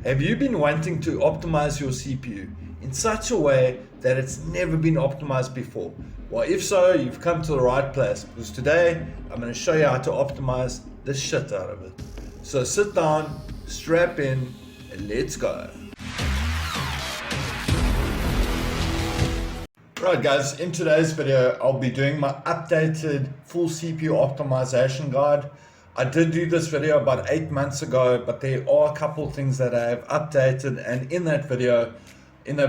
Have you been wanting to optimize your CPU in such a way that it's never been optimized before? Well, if so, you've come to the right place, because today I'm going to show you how to optimize the shit out of it. So sit down, strap in, and let's go. Right guys, in today's video I'll be doing my updated full CPU optimization guide. I did do this video about 8 months ago, but there are a couple things that I have updated, and in that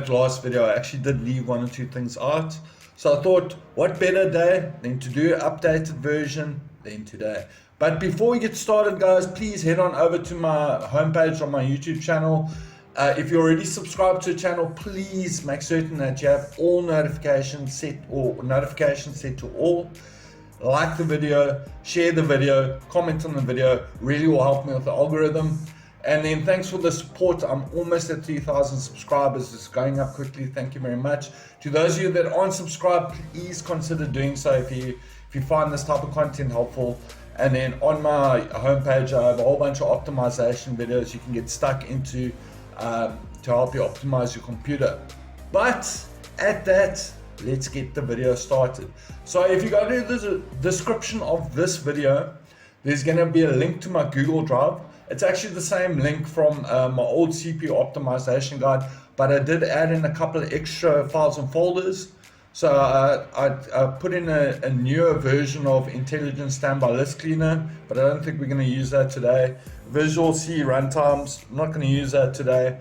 last video I actually did leave 1 or 2 things out. So I thought, what better day than to do an updated version than today. But before we get started guys, please head on over to my homepage on my YouTube channel. If you're already subscribed to the channel, please make certain that you have all notifications set to all. Like the video, share the video, comment on the video, really will help me with the algorithm. And then thanks for the support. I'm almost at 3,000 subscribers. It's going up quickly. Thank you very much. To those of you that aren't subscribed, please consider doing so if you find this type of content helpful. And then on my homepage I have a whole bunch of optimization videos you can get stuck into to help you optimize your computer. But at that, let's get the video started. So if you go to the description of this video, there's going to be a link to my Google Drive. It's actually the same link from my old CPU optimization guide, but I did add in a couple of extra files and folders. So I put in a newer version of Intelligent Standby List Cleaner, but I don't think we're going to use that today. Visual C runtimes, I'm not going to use that today.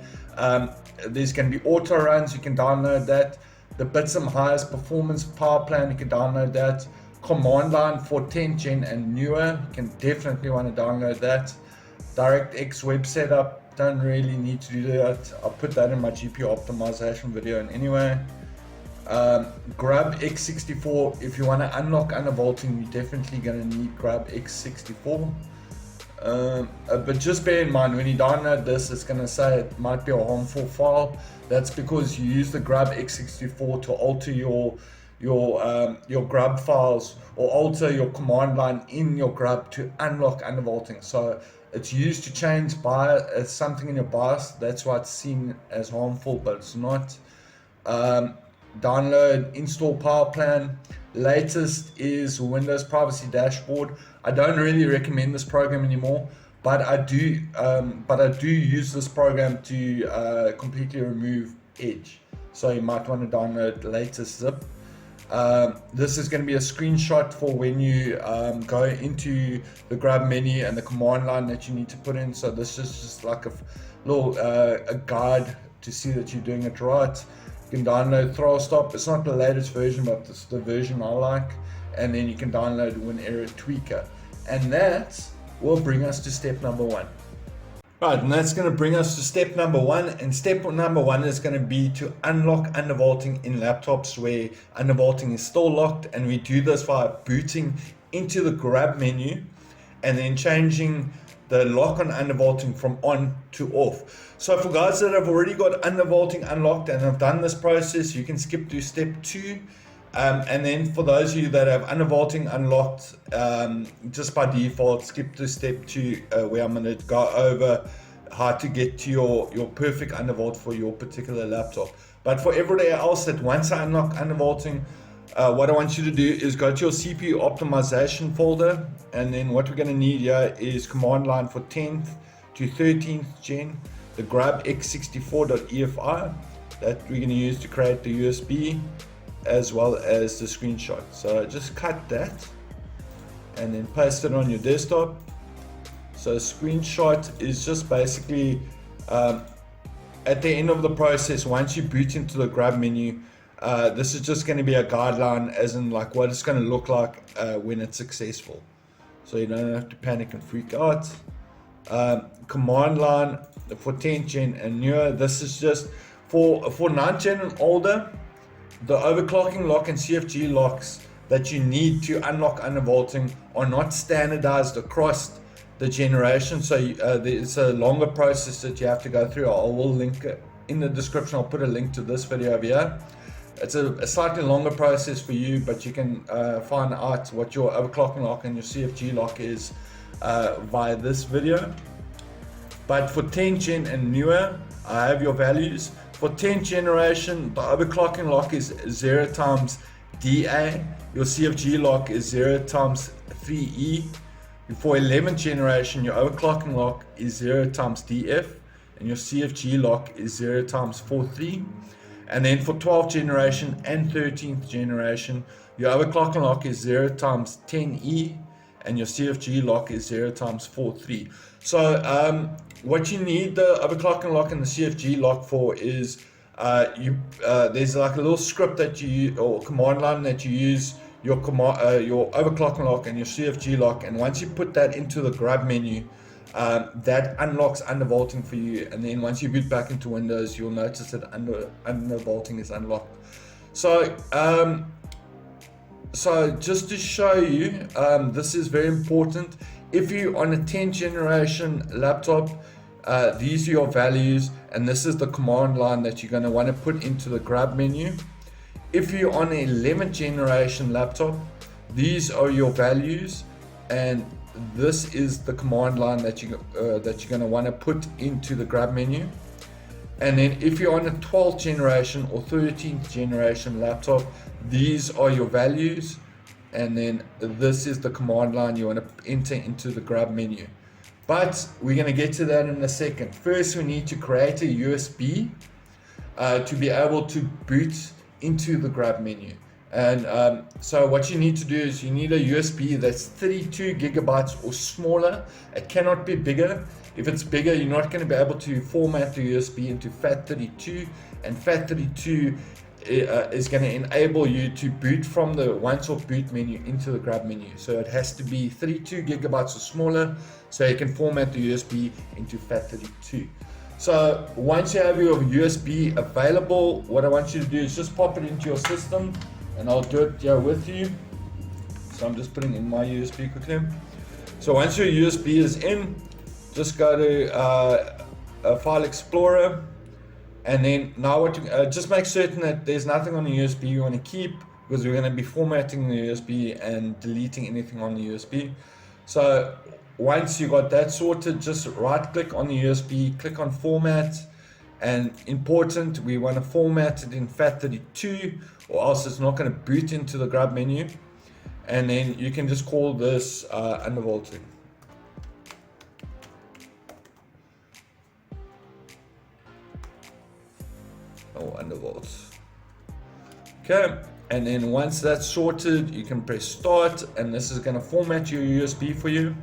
There's going to be auto runs, you can download that. The Bitsum highest performance power plan, you can download that. Command line for 10th gen and newer, you can definitely want to download that. DirectX web setup, don't really need to do that. I'll put that in my GPU optimization video and anyway. Grub x64, if you want to unlock undervolting, you're definitely going to need Grub x64. But just bear in mind, when you download this, it's going to say it might be a harmful file. That's because you use the Grub x64 to alter your Grub files, or alter your command line in your Grub to unlock undervolting. So it's used to change something in your BIOS. That's why it's seen as harmful, but it's not. Download, install power plan. Latest is Windows Privacy Dashboard. I don't really recommend this program anymore, but I do use this program to completely remove Edge. So you might want to download the latest zip. This is going to be a screenshot for when you go into the Grub menu and the command line that you need to put in. So this is just like a little a guide to see that you're doing it right. You can download Throttlestop. It's not the latest version, but it's the version I like. And then you can download WinError Tweaker. And that will bring us to step number 1. Right, and that's going to bring us to step number 1. And step number 1 is going to be to unlock undervolting in laptops where undervolting is still locked. And we do this by booting into the Grub menu and then changing the lock on undervolting from on to off. So for guys that have already got undervolting unlocked and have done this process, you can skip to step 2. And then for those of you that have undervolting unlocked, just by default, skip to step 2, where I'm going to go over how to get to your perfect undervolt for your particular laptop. But for everybody else that wants to unlock undervolting, what I want you to do is go to your CPU optimization folder, and then what we're going to need here is command line for 10th to 13th gen, the Grub x64.efi that we're going to use to create the USB as well as the screenshot. So just cut that and then paste it on your desktop. So screenshot is just basically at the end of the process, once you boot into the Grub menu, this is just going to be a guideline, as in like what it's going to look like when it's successful. So you don't have to panic and freak out. Command line for 10th gen and newer. This is just for 9th gen and older. The overclocking lock and CFG locks that you need to unlock undervolting are not standardized across the generation. So it's a longer process that you have to go through. I will link it in the description. I'll put a link to this video over here. It's a slightly longer process for you, but you can find out what your overclocking lock and your CFG lock is via this video. But for 10th gen and newer, I have your values. For 10th generation, the overclocking lock is 0 times DA. Your CFG lock is 0 times 3E. For 11th generation, your overclocking lock is 0 times DF. And your CFG lock is 0 times 4.3. And then for 12th generation and 13th generation, your overclocking lock is 0 times 10E. And your CFG lock is 0 times 4.3. So what you need the overclocking lock and the CFG lock for is there's like a little script that you or command line that you use your overclocking lock and your CFG lock, and once you put that into the grab menu, that unlocks undervolting for you. And then once you boot back into Windows, you'll notice that undervolting is unlocked. So just to show you, this is very important. If you're on a 10th generation laptop, these are your values, and this is the command line that you're going to want to put into the grab menu. If you're on an 11th generation laptop, these are your values, and this is the command line that you're going to want to put into the grab menu. And then if you're on a 12th generation or 13th generation laptop, these are your values, and then this is the command line you want to enter into the grab menu. But we're going to get to that in a second. First, we need to create a USB to be able to boot into the grab menu. And so what you need to do is you need a USB that's 32 gigabytes or smaller. It cannot be bigger. If it's bigger, you're not going to be able to format the USB into FAT32, and FAT32 is going to enable you to boot from the once-off boot menu into the grab menu. So it has to be 32 gigabytes or smaller, so you can format the USB into FAT32. So once you have your USB available, what I want you to do is just pop it into your system, and I'll do it here with you. So I'm just putting in my USB quickly. So once your USB is in, just go to File Explorer, and then now just make certain that there's nothing on the USB you want to keep, because we're going to be formatting the USB and deleting anything on the USB. So once you got that sorted, just right click on the USB, click on Format, and important, we want to format it in FAT32, or else it's not going to boot into the grab menu. And then you can just call this undervolting. Undervolt. Okay, and then once that's sorted, you can press start, and this is going to format your USB for you.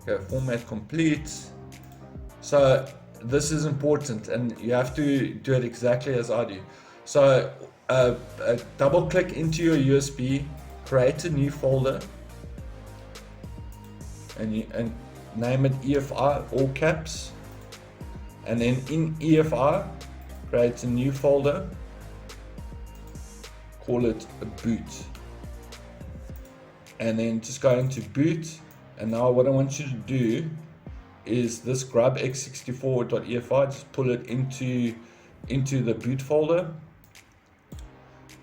Okay, format complete. So this is important, and you have to do it exactly as I do. So double click into your USB, create a new folder, and name it EFI, all caps, and then in EFI create a new folder, call it a boot, and then just go into boot. And now what I want you to do is this grab x64.efi, just pull it into the boot folder.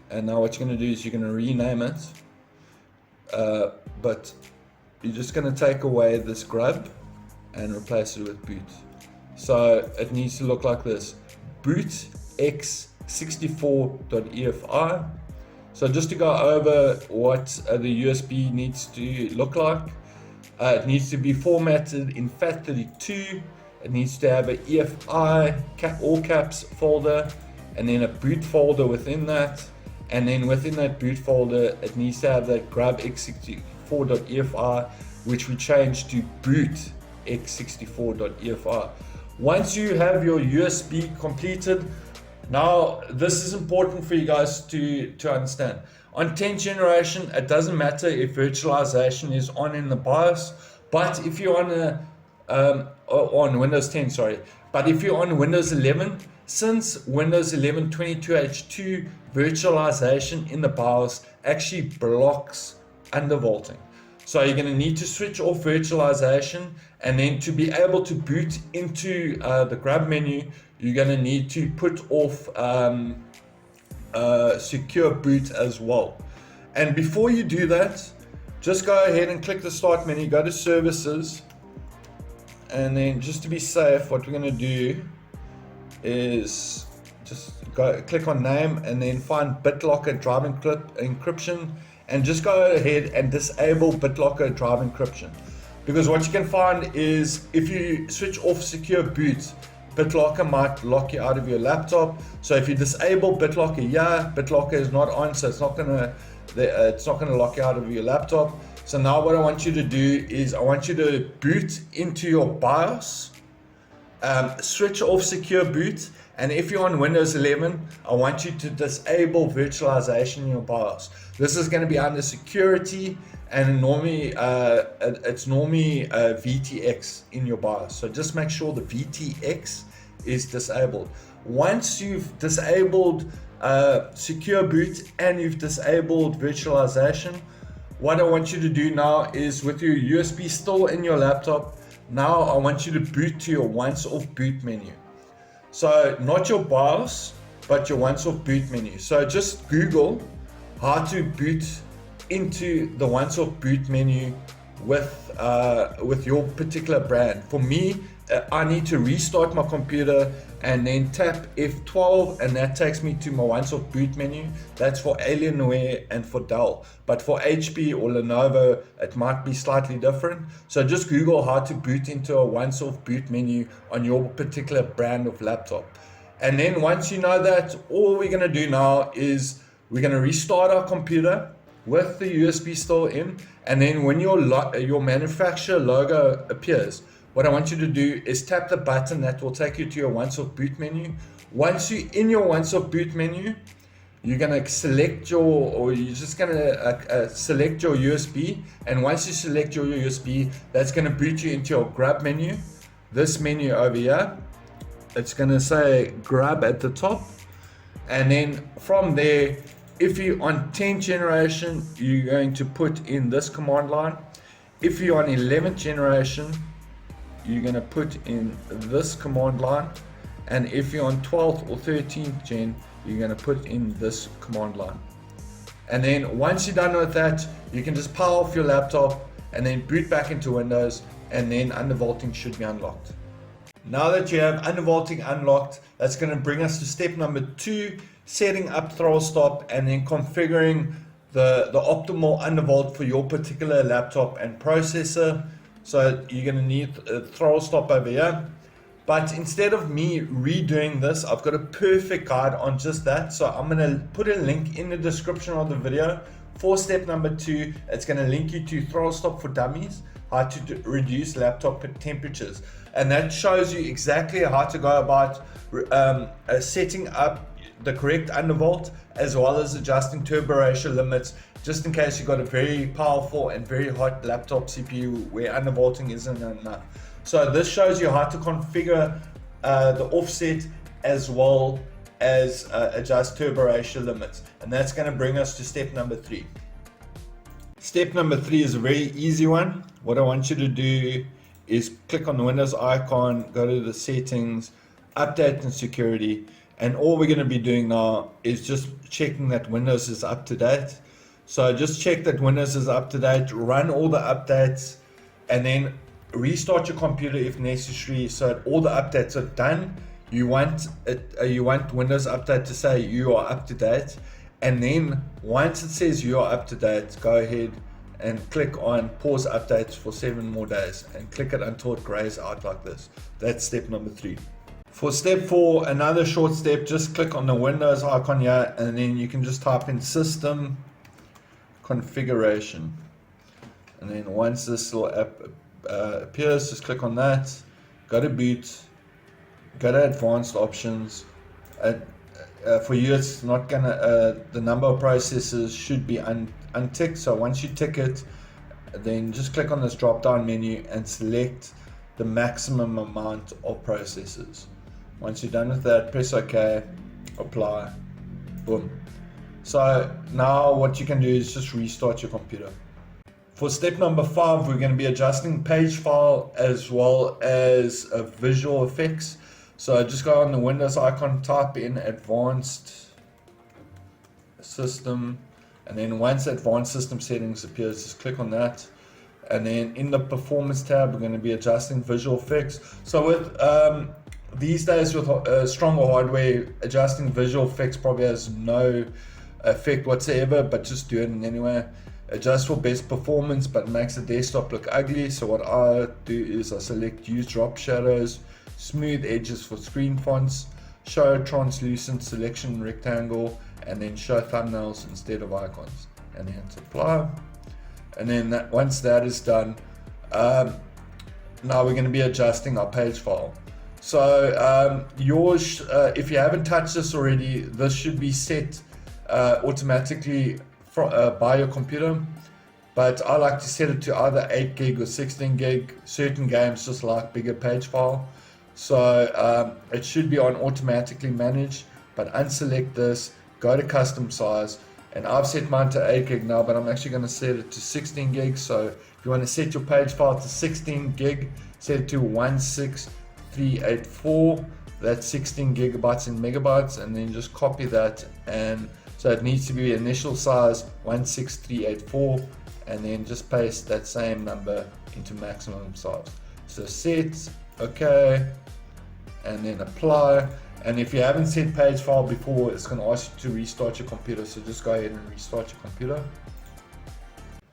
And now what you're going to do is you're going to rename it, but you're just going to take away this grab and replace it with boot. So it needs to look like this: boot x64.efi. So just to go over what the USB needs to look like, it needs to be formatted in FAT32. It needs to have an EFI all caps folder, and then a boot folder within that. And then within that boot folder, it needs to have that grab x64.efi, which we changed to boot x64.efi. Once you have your USB completed, now this is important for you guys to understand. On 10th generation, it doesn't matter if virtualization is on in the BIOS, but if you're on Windows 10, sorry, but if you're on Windows 11, since Windows 11 22H2 virtualization in the BIOS actually blocks undervolting. So you're going to need to switch off virtualization, and then to be able to boot into the grab menu, you're going to need to put off secure boot as well. And before you do that, just go ahead and click the start menu, go to services, and then just to be safe, what we're going to do is just click on name and then find BitLocker drive encryption, and just go ahead and disable BitLocker drive encryption, because what you can find is if you switch off secure boot, BitLocker might lock you out of your laptop. So if you disable BitLocker, BitLocker is not on, so it's not gonna lock you out of your laptop. So now what I want you to do is I want you to boot into your BIOS, switch off secure boot, and if you're on Windows 11, I want you to disable virtualization in your BIOS. This is going to be under security, and normally it's normally VTX in your BIOS. So just make sure the VTX is disabled. Once you've disabled secure boot and you've disabled virtualization, what I want you to do now is, with your USB still in your laptop, now I want you to boot to your once-off boot menu. So not your BIOS, but your once-off boot menu. So just Google how to boot into the once-off boot menu with your particular brand. For me, I need to restart my computer and then tap F12, and that takes me to my once-off boot menu. That's for Alienware and for Dell, but for HP or Lenovo it might be slightly different. So just Google how to boot into a once-off boot menu on your particular brand of laptop. And then once you know that, all we're going to do now is we're going to restart our computer with the USB still in, and then when your manufacturer logo appears, what I want you to do is tap the button that will take you to your once-off boot menu. Once you're in your once-off boot menu, you're going to select you're just going to select your USB. And once you select your USB, that's going to boot you into your grab menu. This menu over here, it's going to say grab at the top. And then from there, if you're on 10th generation, you're going to put in this command line. If you're on 11th generation, you're going to put in this command line, and if you're on 12th or 13th gen, you're going to put in this command line. And then once you're done with that, you can just power off your laptop and then boot back into Windows, and then undervolting should be unlocked. Now that you have undervolting unlocked, that's going to bring us to step number 2, setting up Throttlestop and then configuring the optimal undervolt for your particular laptop and processor. So you're going to need a Throttlestop over here. But instead of me redoing this, I've got a perfect guide on just that. So I'm going to put a link in the description of the video for step number 2. It's going to link you to Throttlestop for Dummies, how to reduce laptop temperatures. And that shows you exactly how to go about setting up the correct undervolt, as well as adjusting turbo ratio limits, just in case you've got a very powerful and very hot laptop CPU where undervolting isn't enough. So this shows you how to configure the offset as well as adjust turbo ratio limits. And that's going to bring us to step number 3. Step number 3 is a very easy one. What I want you to do is click on the Windows icon, go to the settings, update and security. And all we're going to be doing now is just checking that Windows is up to date. So just check that Windows is up to date, run all the updates, and then restart your computer if necessary. So all the updates are done. You want Windows Update to say you are up to date. And then once it says you are up to date, go ahead and click on pause updates for 7 more days and click it until it grays out like this. That's step number 3. For step 4, another short step, just click on the Windows icon here, and then you can just type in system configuration. And then once this little app appears, just click on that, go to boot, go to advanced options. For you, it's not gonna, the number of processors should be unticked. So once you tick it, then just click on this drop down menu and select the maximum amount of processors. Once you're done with that, press OK, apply, boom. So now what you can do is just restart your computer. For step number 5, we're going to be adjusting page file as well as visual effects. So just go on the Windows icon, type in advanced system, and then once advanced system settings appears, just click on that. And then in the performance tab, we're going to be adjusting visual effects. So with these days with stronger hardware, adjusting visual effects probably has no effect whatsoever, but just do it anyway. Adjust for best performance, but makes the desktop look ugly. So what I do is I select use drop shadows, smooth edges for screen fonts, show translucent selection rectangle, and then show thumbnails instead of icons, and then apply. And then once that is done, now we're going to be adjusting our page file. So yours, if you haven't touched this already, this should be set automatically by your computer, but I like to set it to either 8 gig or 16 gig. Certain games just like bigger page file, so it should be on automatically managed. But unselect this, go to custom size, and I've set mine to 8 gig now, but I'm actually going to set it to 16 gig. So if you want to set your page file to 16 gig, set it to 16384. That's 16 gigabytes in megabytes, and then just copy that. And so it needs to be initial size 16384, and then just paste that same number into maximum size. So set, okay, and then apply. And if you haven't set page file before, it's going to ask you to restart your computer. So just go ahead and restart your computer.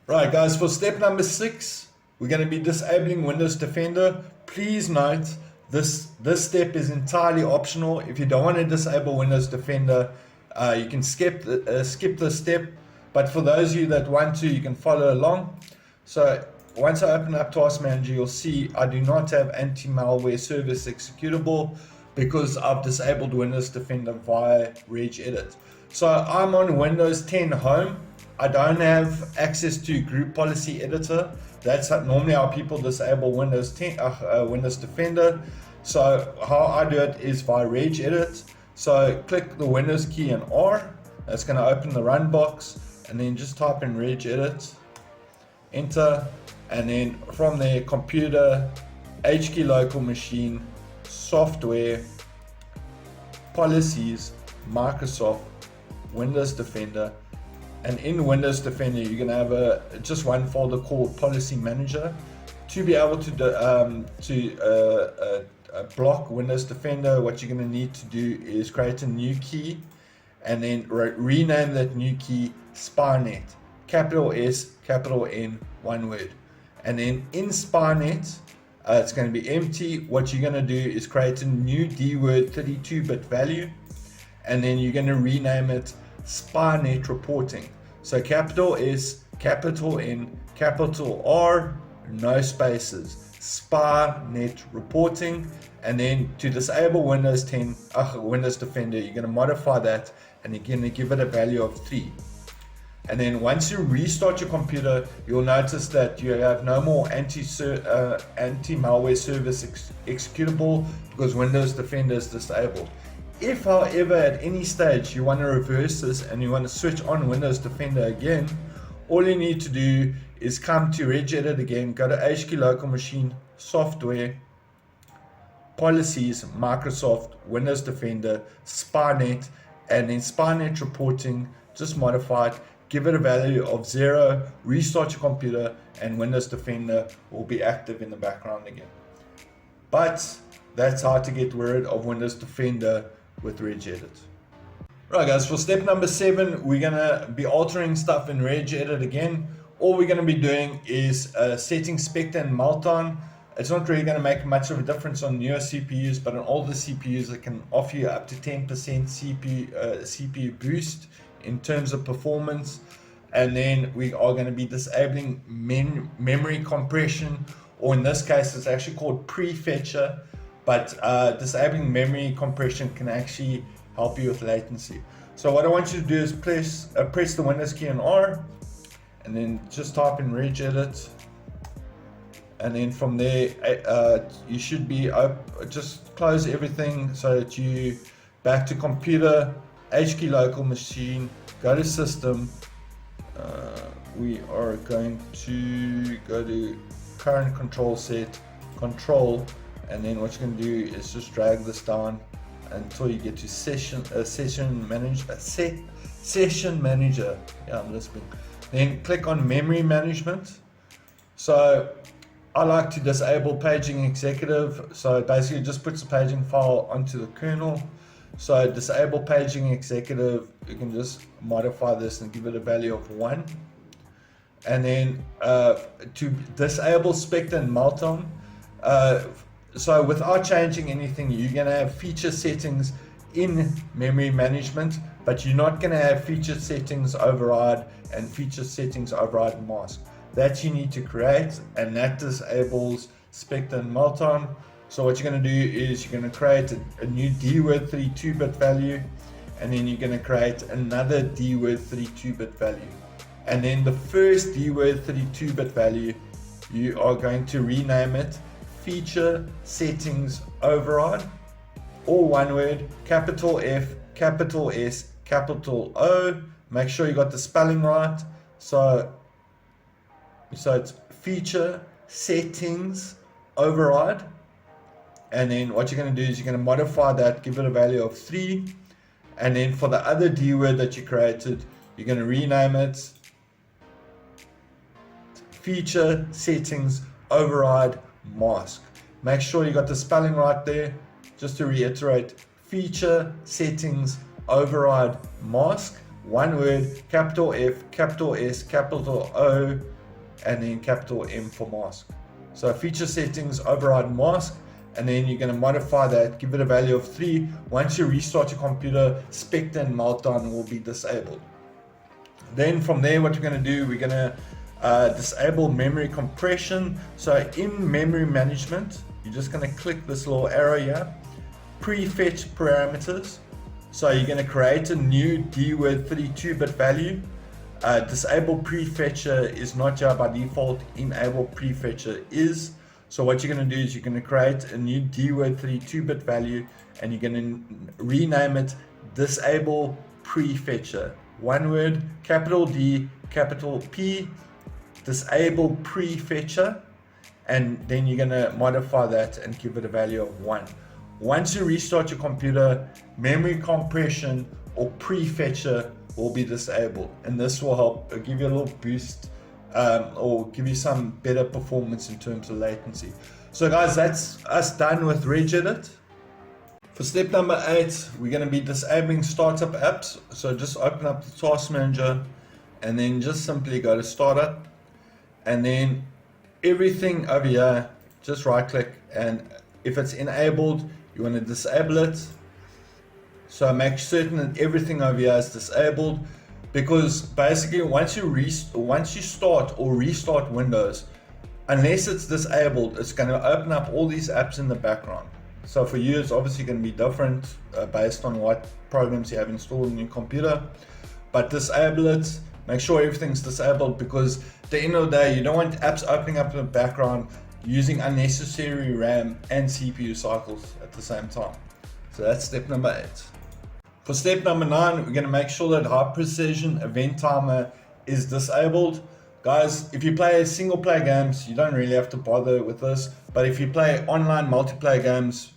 Right guys, for step number 6, we're going to be disabling Windows Defender. Please note, this step is entirely optional. If you don't want to disable Windows Defender, you can skip this step. But for those of you that want to, you can follow along. So once I open up Task Manager, you'll see I do not have anti-malware service executable because I've disabled Windows Defender via Regedit. So I'm on Windows 10 Home. I don't have access to Group Policy Editor. That's normally how people disable Windows Defender. So how I do it is via Regedit. So click the Windows key and R. That's going to open the run box, and then just type in Regedit, enter, and then from there, computer, HKey local machine, software, policies, Microsoft, Windows Defender. And in Windows Defender, you're going to have just one folder called Policy Manager. To be able to block Windows Defender, what you're going to need to do is create a new key, and then rename that new key SpyNet, capital S, capital N, one word. And then in SpyNet, it's going to be empty. What you're going to do is create a new D-word 32-bit value, and then you're going to rename it SpyNet Reporting. So capital S, capital N, capital R, no spaces, SpyNet Reporting. And then to disable Windows Defender, you're going to modify that, and you're going to give it a value of 3. And then once you restart your computer, you'll notice that you have no more anti-malware service executable because Windows Defender is disabled. If, however, at any stage you want to reverse this and you want to switch on Windows Defender again, all you need to do is come to Regedit again, go to HKey local machine, software, policies, Microsoft, Windows Defender, SpyNet, and then SpyNet Reporting, just modify it, give it a value of 0, restart your computer, and Windows Defender will be active in the background again. But that's how to get rid of Windows Defender with Regedit. Right guys, for step number 7, we're going to be altering stuff in Regedit again. All we're going to be doing is setting Spectre and Meltdown. It's not really going to make much of a difference on newer CPUs, but on older CPUs it can offer you up to 10% CPU boost in terms of performance. And then we are going to be disabling memory compression, or in this case it's actually called prefetcher, but disabling memory compression can actually help you with latency. So what I want you to do is press the Windows key and R, and then just type in Regedit, and then from there you should be just close everything so that you back to computer, HKey local machine, go to system. We are going to go to current control set, control, and then what you're going to do is just drag this down until you get to session manager. Yeah, I'm listening. Then click on memory management. So I like to disable paging executive. So basically it just puts the paging file onto the kernel. So disable paging executive, you can just modify this and give it a value of 1. And then to disable Spectre and Meltdown, so without changing anything, you're going to have feature settings in memory management, but you're not going to have feature settings override and feature settings override mask. That you need to create, and that disables Spectre and Meltdown. So what you're going to do is you're going to create a new dword 32-bit value, and then you're going to create another dword 32-bit value. And then the first dword 32-bit value, you are going to rename it feature settings override, all one word, capital F, capital S, capital O. Make sure you got the spelling right. So it's feature settings override. And then what you're going to do is you're going to modify that, give it a value of 3. And then for the other dword that you created, you're going to rename it feature settings override mask. Make sure you got the spelling right there. Just to reiterate, feature settings override mask, one word, capital F, capital S, capital O, and then capital M for mask. So feature settings override mask, and then you're going to modify that, give it a value of 3. Once you restart your computer, Spectre and Meltdown will be disabled. Then from there, what we're going to do, we're going to disable memory compression. So in memory management, you're just going to click this little arrow here, prefetch parameters. So you're going to create a new dword 32-bit value. Disable prefetcher is not here by default, enable prefetcher is. So what you're going to do is you're going to create a new dword 32-bit value, and you're going to rename it disable prefetcher, one word, capital D, capital P, disable prefetcher, and then you're going to modify that and give it a value of 1. Once you restart your computer, memory compression or prefetcher will be disabled, and this will help give you a little boost or give you some better performance in terms of latency. So guys, that's us done with Regedit. For step number 8, we're going to be disabling startup apps. So just open up the task manager and then just simply go to startup, and then everything over here, just right click, and if it's enabled, you want to disable it. So make certain that everything over here is disabled, because basically once you start or restart Windows, unless it's disabled, it's going to open up all these apps in the background. So for you, it's obviously going to be different based on what programs you have installed on your computer, but disable it. Make sure everything's disabled, because at the end of the day, you don't want apps opening up in the background using unnecessary RAM and CPU cycles at the same time. So that's step number 8. For step number 9, we're going to make sure that high precision event timer is disabled. Guys, if you play single player games, you don't really have to bother with this, but if you play online multiplayer games,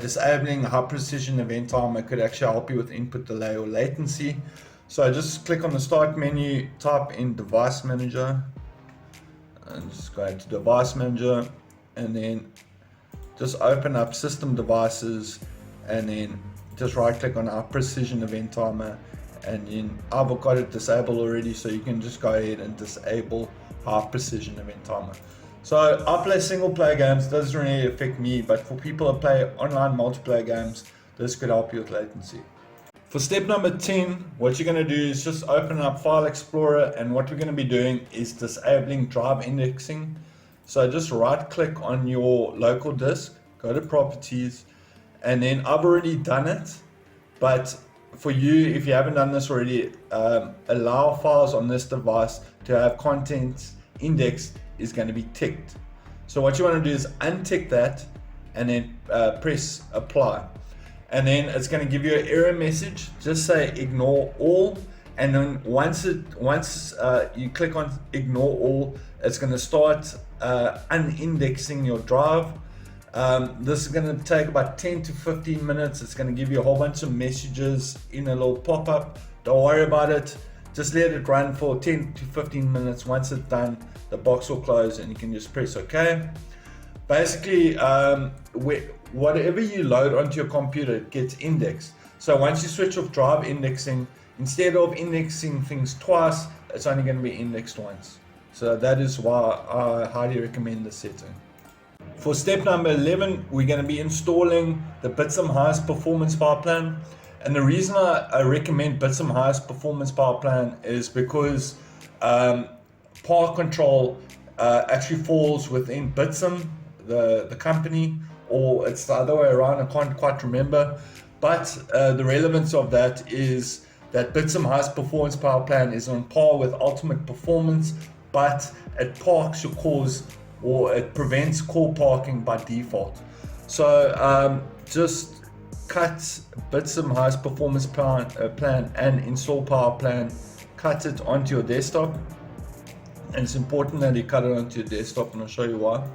disabling high precision event timer could actually help you with input delay or latency. So just click on the start menu, type in device manager, and just go into device manager, and then just open up system devices, and then just right click on our precision event timer, and then I've got it disabled already, so you can just go ahead and disable high precision event timer. So I play single player games, doesn't really affect me, but for people that play online multiplayer games, this could help you with latency. For step number 10, what you're going to do is just open up File Explorer, and what we're going to be doing is disabling drive indexing. So just right click on your local disk, go to properties, and then I've already done it, but for you, if you haven't done this already, allow files on this device to have content indexed is going to be ticked. So what you want to do is untick that, and then press apply. And then it's going to give you an error message. Just say ignore all, and then once you click on ignore all, it's going to start unindexing your drive. This is going to take about 10 to 15 minutes. It's going to give you a whole bunch of messages in a little pop-up. Don't worry about it. just let it run for 10 to 15 minutes. Once it's done, the box will close and you can just press OK. Basically, whatever you load onto your computer, it gets indexed. So once you switch off drive indexing, instead of indexing things twice, it's only going to be indexed once. So that is why I highly recommend this setting. For step number 11, we're going to be installing the Bitsum highest performance power plan. And the reason I recommend Bitsum highest performance power plan is because power control actually falls within Bitsum, the company, or it's the other way around. I can't quite remember. But the relevance of that is that Bitsum highest performance power plan is on par with ultimate performance, but it parks your cores, or it prevents core parking by default. So just cut Bitsum highest performance plan and install power plan, cut it onto your desktop. And it's important that you cut it onto your desktop, and I'll show you why.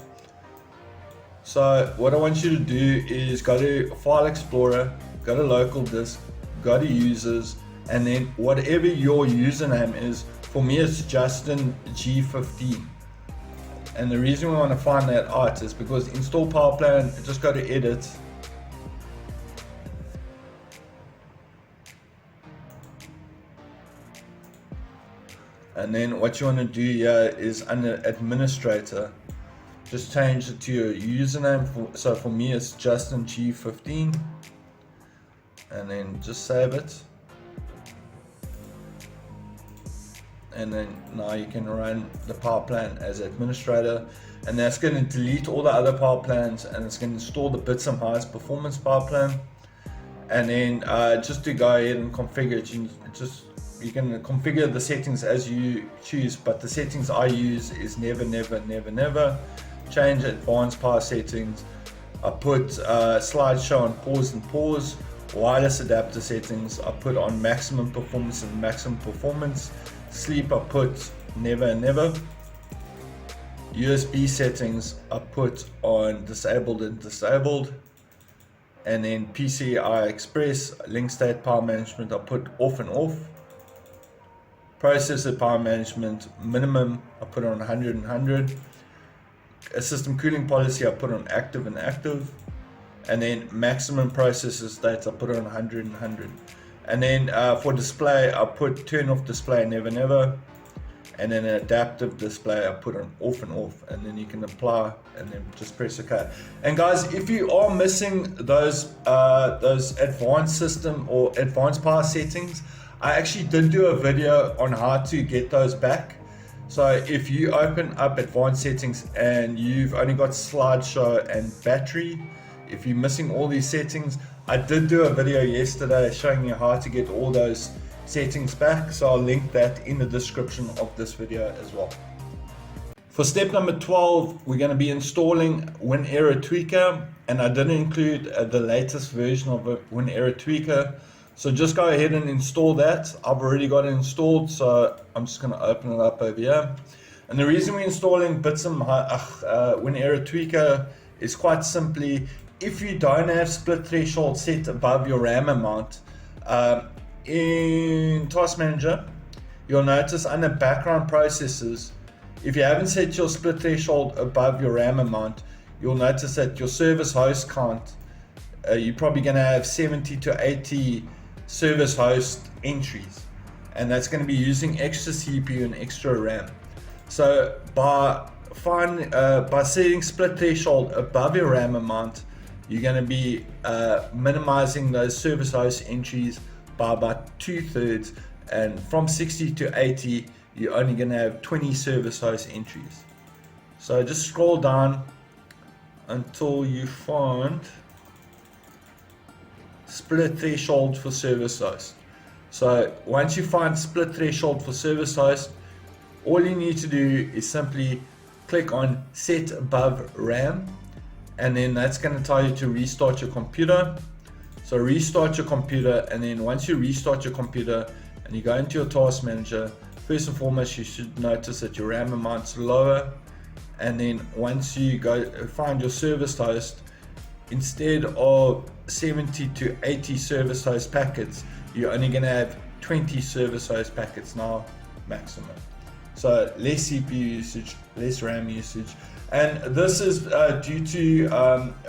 So what I want you to do is go to File Explorer, go to Local Disk, go to Users, and then whatever your username is, for me it's Justin G15. And the reason we want to find that out is because install power plan, just go to Edit, and then what you want to do here is under Administrator, just change it to your username. So for me it's Justin G15, and then just save it. And then now you can run the power plan as administrator, and that's going to delete all the other power plans, and it's going to install the Bitsum highest performance power plan. And then just to go ahead and configure it, you can configure the settings as you choose, but the settings I use is never change advanced power settings. I put slideshow on pause and pause. Wireless adapter settings I put on maximum performance and maximum performance. Sleep I put never and never. USB settings I put on disabled and disabled. And then PCI Express link state power management I put off and off. Processor power management minimum I put on 100 and 100. A system cooling policy I put on active and active. And then maximum processor state I put on 100 and 100. And then for display I put turn off display never. And then an adaptive display I put on off and off, and then you can apply and then just press OK. And guys, if you are missing those advanced system or advanced power settings, I actually did do a video on how to get those back. So if you open up advanced settings and you've only got slideshow and battery, if you're missing all these settings, I did do a video yesterday showing you how to get all those settings back, so I'll link that in the description of this video as well. For step number 12, we're going to be installing WinError Tweaker, and I didn't include the latest version of WinError Tweaker, so just go ahead and install that. I've already got it installed, so I'm just going to open it up over here. And the reason we're installing Bitsum WinError Tweaker is quite simply, if you don't have split threshold set above your RAM amount, in Task Manager, you'll notice under background processes, if you haven't set your split threshold above your RAM amount, you'll notice that your service host count, you're probably going to have 70 to 80 service host entries, and that's going to be using extra CPU and extra RAM. So by setting split threshold above your RAM amount, you're going to be minimizing those service host entries by about 2/3, and from 60 to 80 you're only going to have 20 service host entries. So just scroll down until you find split threshold for service host. So once you find split threshold for service host, all you need to do is simply click on set above RAM, and then that's going to tell you to restart your computer. So restart your computer, and then once you restart your computer and you go into your task manager, first and foremost you should notice that your RAM amount's lower, and then once you go find your service host, instead of 70 to 80 service host packets, you're only going to have 20 service host packets now maximum. So less CPU usage, less RAM usage. And this is due to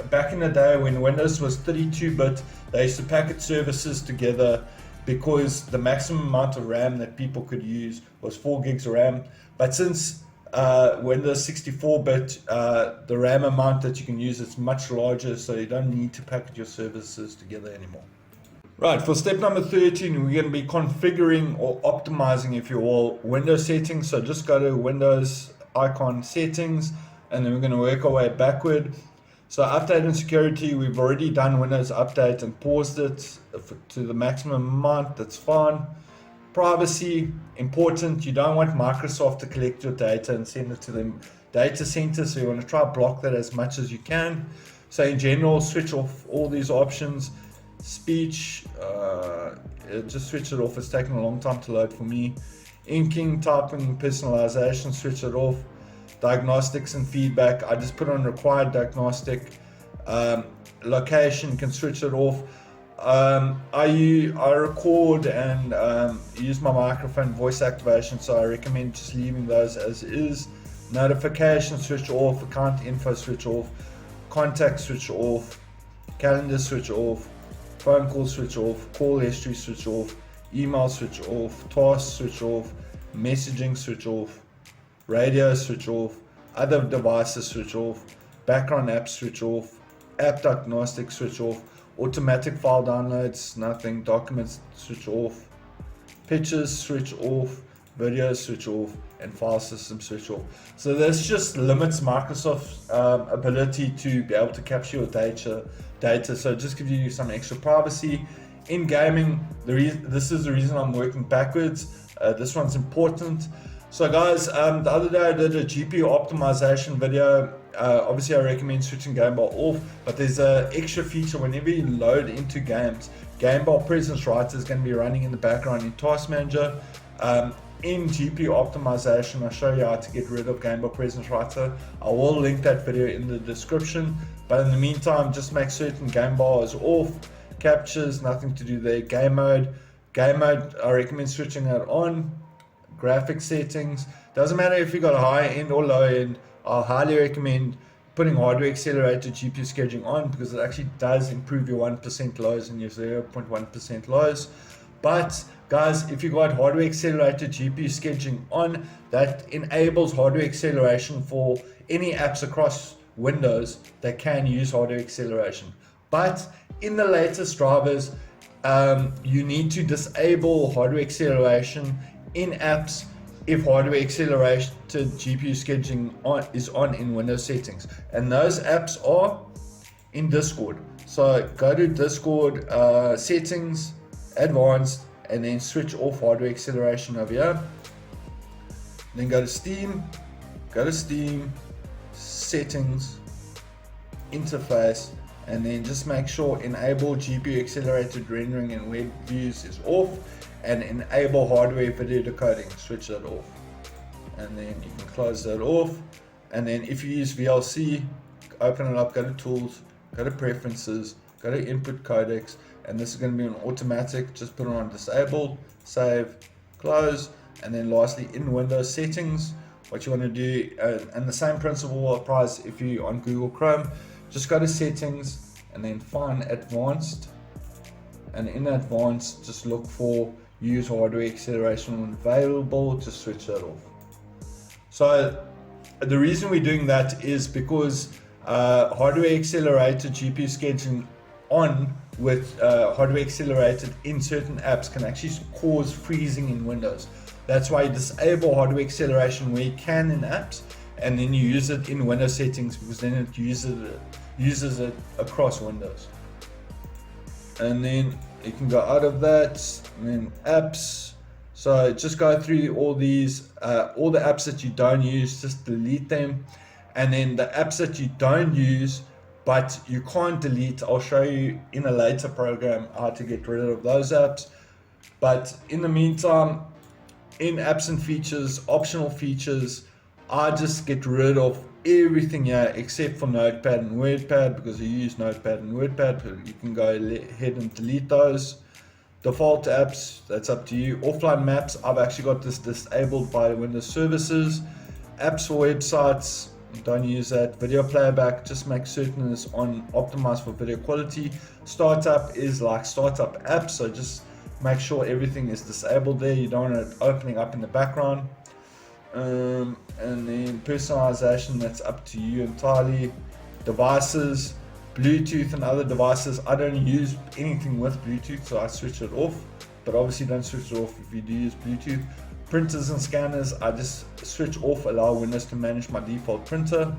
back in the day when Windows was 32-bit, they used to packet services together because the maximum amount of RAM that people could use was 4 gigs of RAM. But since Windows 64-bit, the RAM amount that you can use is much larger, so you don't need to packet your services together anymore. Right, for step number 13, we're going to be configuring or optimizing, if you will, Windows settings. So just go to Windows icon settings, and then we're going to work our way backward. So update and security, we've already done Windows update and paused it to the maximum amount. That's fine. Privacy, important. You don't want Microsoft to collect your data and send it to the data center, so you want to try to block that as much as you can. So in general, switch off all these options. Speech, just switch it off. It's taking a long time to load for me. Inking, typing, personalization, switch it off. Diagnostics and feedback, I just put on required diagnostic. Location, you can switch it off. I record and use my microphone voice activation, so I recommend just leaving those as is. Notification, switch off. Account info, switch off. Contact, switch off. Calendar, switch off. Phone call, switch off. Call history, switch off. Email, switch off. Tasks, switch off. Messaging, switch off. Radio, switch off. Other devices, switch off. Background apps, switch off. App diagnostic, switch off. Automatic file downloads, nothing. Documents, switch off. Pictures, switch off. Videos, switch off. And file system, switch off. So this just limits Microsoft's ability to be able to capture your data. So it just gives you some extra privacy. In gaming, this is the reason I'm working backwards. This one's important. So guys, the other day I did a GPU optimization video. Obviously I recommend switching game bar off, but there's an extra feature whenever you load into games. Game bar presence writer is going to be running in the background in Task Manager. In GPU optimization, I'll show you how to get rid of game bar presence writer. I will link that video in the description, but in the meantime, just make certain game bar is off. Captures, nothing to do there. Game mode, I recommend switching that on. Graphic settings, doesn't matter if you got a high end or low end. I highly recommend putting hardware accelerated GPU scheduling on because it actually does improve your 1% lows and your 0.1% lows. But guys, if you got hardware accelerated GPU scheduling on, that enables hardware acceleration for any apps across Windows that can use hardware acceleration. But in the latest drivers, you need to disable hardware acceleration in apps if hardware accelerated GPU scheduling is on in Windows settings. And those apps are in Discord. So go to Discord settings, advanced, and then switch off hardware acceleration over here. Then go to Steam, settings, interface, and then just make sure enable GPU accelerated rendering and web views is off, and enable hardware video decoding, switch that off. And then you can close that off. And then if you use VLC, open it up, go to tools, go to preferences, go to input codecs, and this is going to be an automatic. Just put it on disabled, save, close, and then lastly in Windows settings, what you want to do, and the same principle applies if you're on Google Chrome. Just go to settings and then find advanced, and in advanced just look for use hardware acceleration when available, just switch that off. So the reason we're doing that is because hardware accelerated GPU scheduling on with hardware accelerated in certain apps can actually cause freezing in Windows. That's why you disable hardware acceleration where you can in apps, and then you use it in Windows settings because then it uses it across Windows. And then you can go out of that, and then apps. So just go through all these, all the apps that you don't use, just delete them. And then the apps that you don't use but you can't delete, I'll show you in a later program how to get rid of those apps. But in the meantime, in apps and features, optional features, I just get rid of everything here except for Notepad and WordPad, because you use Notepad and WordPad. You can go ahead and delete those. Default apps, that's up to you. Offline maps, I've actually got this disabled by Windows Services. Apps for websites, don't use that. Video playback, just make certain it's on optimized for video quality. Startup is like startup apps, so just make sure everything is disabled there. You don't want it opening up in the background. And then personalization, that's up to you entirely. Devices, Bluetooth and other devices, I don't use anything with Bluetooth, so I switch it off, but obviously don't switch it off if you do use Bluetooth. Printers and scanners, I just switch off, allow Windows to manage my default printer.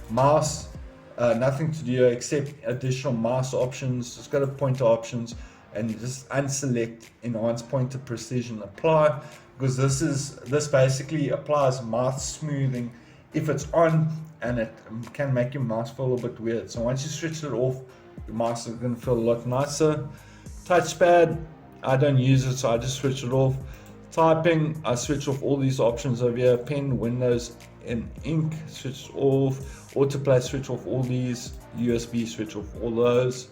Mouse, nothing to do except additional mouse options. Just go to pointer options and just unselect enhanced pointer precision, apply, because this basically applies mouse smoothing if it's on, and it can make your mouse feel a bit weird. So once you switch it off, your mouse is going to feel a lot nicer. Touchpad, I don't use it, so I just switch it off. Typing, I switch off all these options over here. Pen, Windows, and ink, switch off. Autoplay, switch off all these. USB, switch off all those.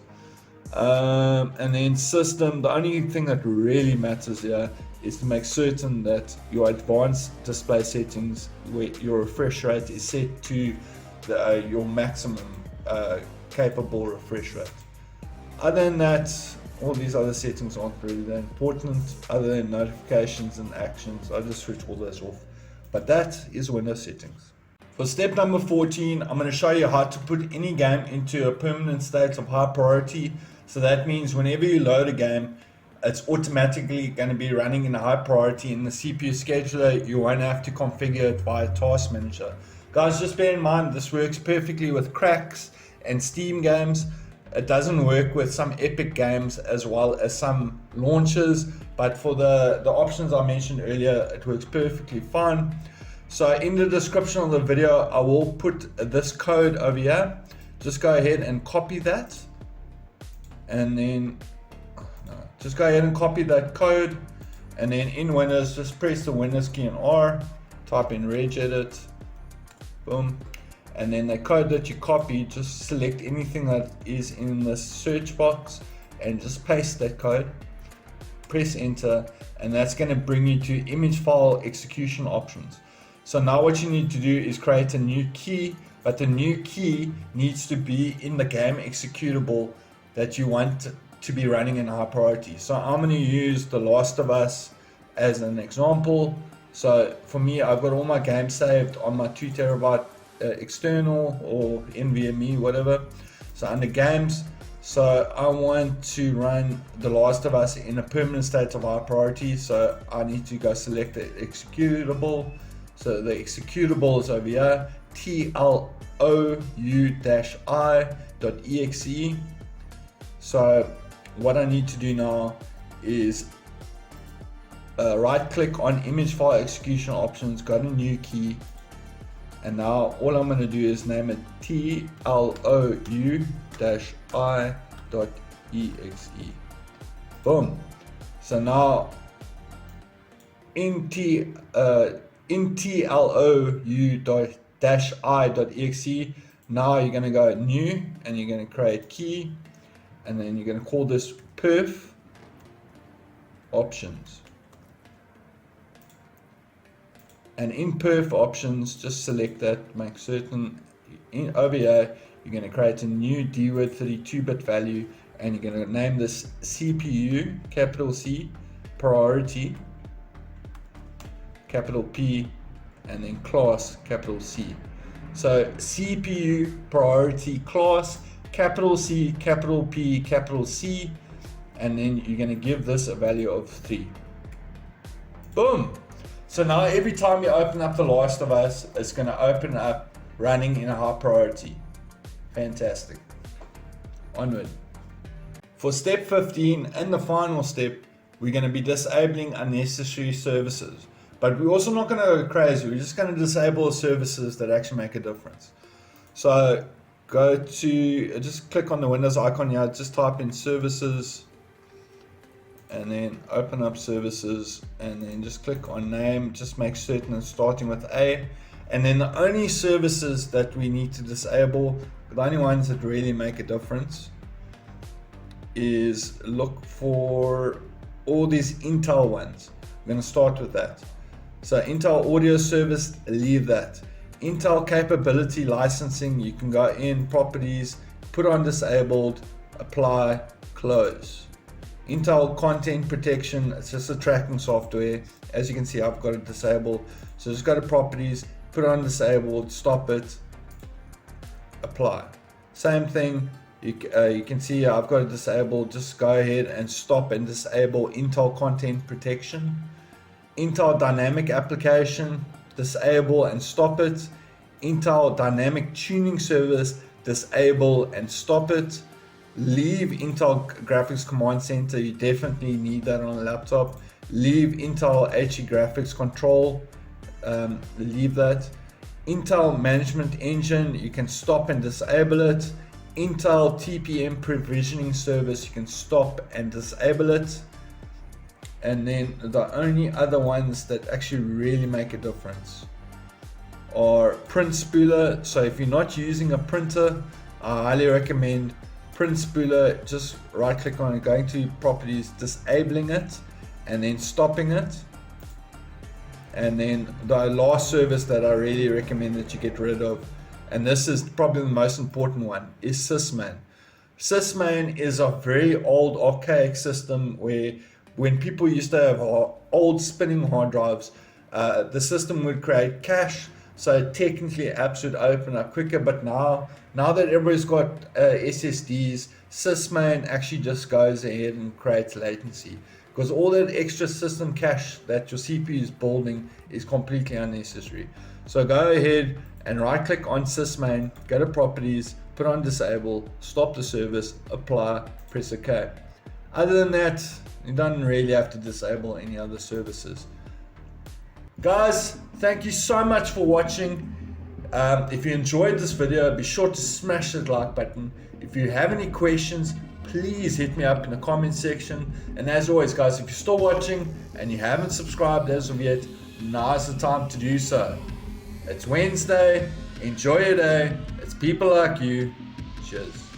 And then system, the only thing that really matters here is to make certain that your advanced display settings, where your refresh rate is set to your maximum capable refresh rate. Other than that, all these other settings aren't really that important, other than notifications and actions. I just switch all those off. But that is Windows settings. For step number 14, I'm going to show you how to put any game into a permanent state of high priority. So that means whenever you load a game, it's automatically going to be running in a high priority in the CPU scheduler. You won't have to configure it via Task Manager. Guys, just bear in mind, this works perfectly with cracks and Steam games. It doesn't work with some Epic games as well as some launchers, but for the options I mentioned earlier, it works perfectly fine. So in the description of the video, I will put this code over here. Just go ahead and copy that, and then just go ahead and copy that code, and then in Windows, just press the Windows key and R, type in Regedit, boom, and then the code that you copy, just select anything that is in the search box and just paste that code, press enter, and that's going to bring you to image file execution options. So now what you need to do is create a new key, but the new key needs to be in the game executable that you want to be running in high priority. So I'm going to use The Last of Us as an example. So for me, I've got all my games saved on my 2 terabyte external or NVMe, whatever. So under games, so I want to run The Last of Us in a permanent state of high priority. So I need to go select the executable. So the executable is over here, TLOU-I.exe. So what I need to do now is right click on image file execution options, go to new key, and now all I'm going to do is name it TLOU-I.exe. Boom. So now in TLOU-I.exe, now you're going to go new and you're going to create key, and then you're going to call this perf options. And in perf options, just select that, make certain over here, you're going to create a new DWORD 32-bit value, and you're going to name this CPU, capital C, priority, capital P, and then class, capital C. So CPU priority class, capital C, capital P, capital C, and then you're going to give this a value of 3. Boom. So now every time you open up The Last of Us, it's going to open up running in a high priority. Fantastic. Onward. For step 15 and the final step, we're going to be disabling unnecessary services. But we're also not going to go crazy. We're just going to disable the services that actually make a difference. So go to, just click on the Windows icon here, just type in services, and then open up services, and then just click on name, just make certain it's starting with A. And then the only services that we need to disable, the only ones that really make a difference, is look for all these Intel ones. I'm going to start with that. So Intel audio service, leave that. Intel capability licensing, you can go in properties, put on disabled, apply, close. Intel content protection, it's just a tracking software. As you can see, I've got it disabled. So just go to properties, put it on disabled, stop it, apply. Same thing, you can see I've got it disabled. Just go ahead and stop and disable Intel content protection. Intel dynamic application, disable and stop it. Intel dynamic tuning service, disable and stop it. Leave Intel graphics command center, you definitely need that on a laptop. Leave Intel HE graphics control, leave that. Intel management engine, you can stop and disable it. Intel TPM provisioning service, you can stop and disable it. And then the only other ones that actually really make a difference are print spooler. So if you're not using a printer, I highly recommend print spooler. Just right click on it, going to properties, disabling it, and then stopping it. And then the last service that I really recommend that you get rid of, and this is probably the most important one, is Sysman. Sysman is a very old archaic system where when people used to have old spinning hard drives, the system would create cache, so technically apps would open up quicker. But now that everybody's got SSDs, Sysman actually just goes ahead and creates latency, because all that extra system cache that your CPU is building is completely unnecessary. So go ahead and right click on Sysman, go to properties, put on disable, stop the service, apply, press OK. Other than that, you don't really have to disable any other services. Guys, thank you so much for watching. If you enjoyed this video, be sure to smash that like button. If you have any questions, please hit me up in the comment section. And as always, guys, if you're still watching and you haven't subscribed as of yet, now's the time to do so. It's Wednesday. Enjoy your day. It's people like you. Cheers.